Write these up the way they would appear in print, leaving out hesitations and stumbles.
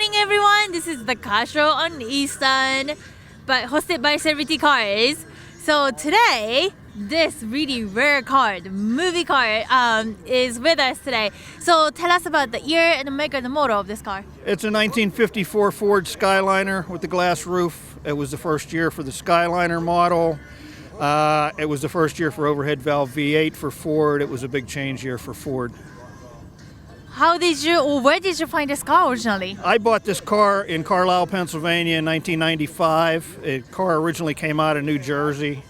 morning, everyone. This is the car show on Eastern, but hosted by Celebrity Cars. So today, this really rare car, the movie car, is with us today. So tell us about the year and the make and the model of this car. It's a 1954 Ford Skyliner with the glass roof. It was the first year for the Skyliner model. It was the first year for overhead valve V8 for Ford. It was a big change year for Ford. How did you, or where did you find this car originally? I bought this car in Carlisle, Pennsylvania in 1995. The car originally came out of New Jersey.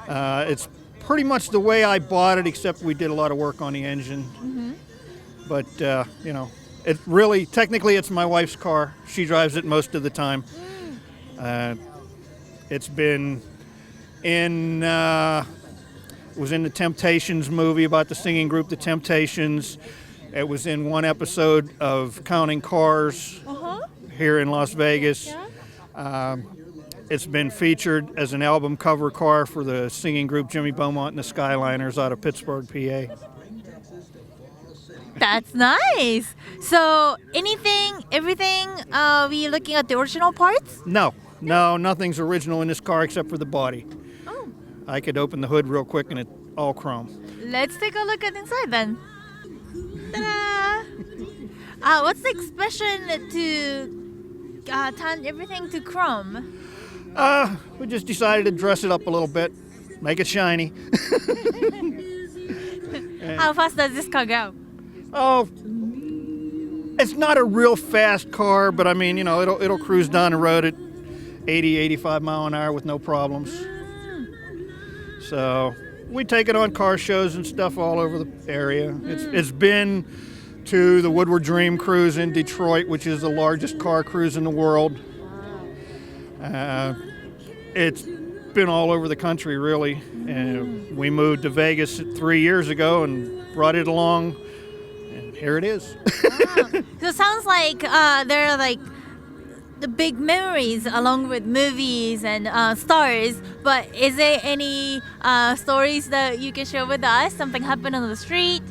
It's pretty much the way I bought it, except we did a lot of work on the engine. But, you know, it really, technically it's my wife's car. She drives it most of the time. It's been in, it was in the Temptations movie about the singing group, the Temptations. It was in one episode of Counting Cars here in Las Vegas. It's been featured as an album cover car for the singing group Jimmy Beaumont and the Skyliners out of Pittsburgh, PA. That's nice. So everything, we looking at the original parts? No, nothing's original in this car except for the body. Oh. I could open the hood real quick and it's all chrome. Let's take a look at inside then. Ta-da! What's the expression to turn everything to chrome? We just decided to dress it up a little bit, make it shiny. How fast does this car go? Oh, it's not a real fast car, but I mean, you know, it'll cruise down the road at 80, 85 mile an hour with no problems. So we take it on car shows and stuff all over the area. It's been to the Woodward Dream Cruise in Detroit, which is the largest car cruise in the world. It's been all over the country, really. We moved to Vegas 3 years ago and brought it along, and here it is. Wow. So it sounds like there are like the big memories along with movies and stars, but is there any stories that you can share with us? Something happened on the street?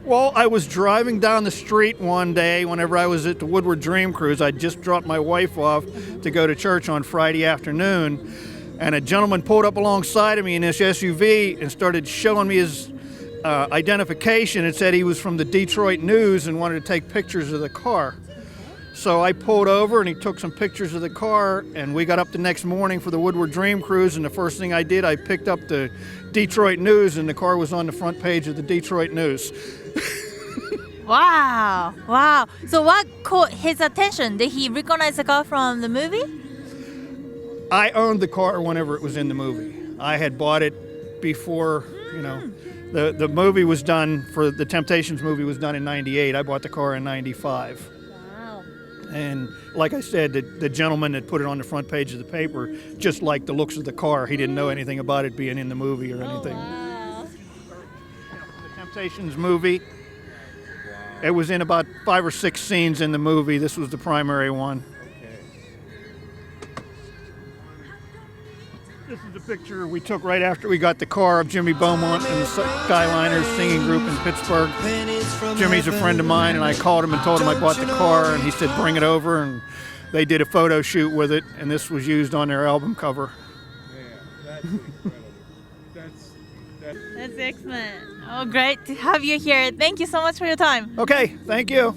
Well, I was driving down the street one day whenever I was at the Woodward Dream Cruise. I just dropped my wife off to go to church on Friday afternoon, and a gentleman pulled up alongside of me in this SUV and started showing me his identification and said he was from the Detroit News and wanted to take pictures of the car. So I pulled over and he took some pictures of the car, and we got up the next morning for the Woodward Dream Cruise, and the first thing I did, I picked up the Detroit News, and the car was on the front page of the Detroit News. Wow. So what caught his attention? Did he recognize the car from the movie? I owned the car whenever it was in the movie. I had bought it before, you know, the movie was done, for the Temptations movie was done in 98. I bought the car in 95. And like I said, the gentleman that put it on the front page of the paper just liked the looks of the car. He didn't know anything about it being in the movie or anything. Wow. The Temptations movie, it was in about 5 or 6 scenes in the movie. This was the primary one. This is a picture we took right after we got the car of Jimmy Beaumont and the Skyliners singing group in Pittsburgh. Jimmy's a friend of mine, and I called him and told him I bought the car, and he said, bring it over, and they did a photo shoot with it, and this was used on their album cover. Yeah, that's incredible. That's excellent. Oh, great to have you here. Thank you so much for your time. Okay, thank you.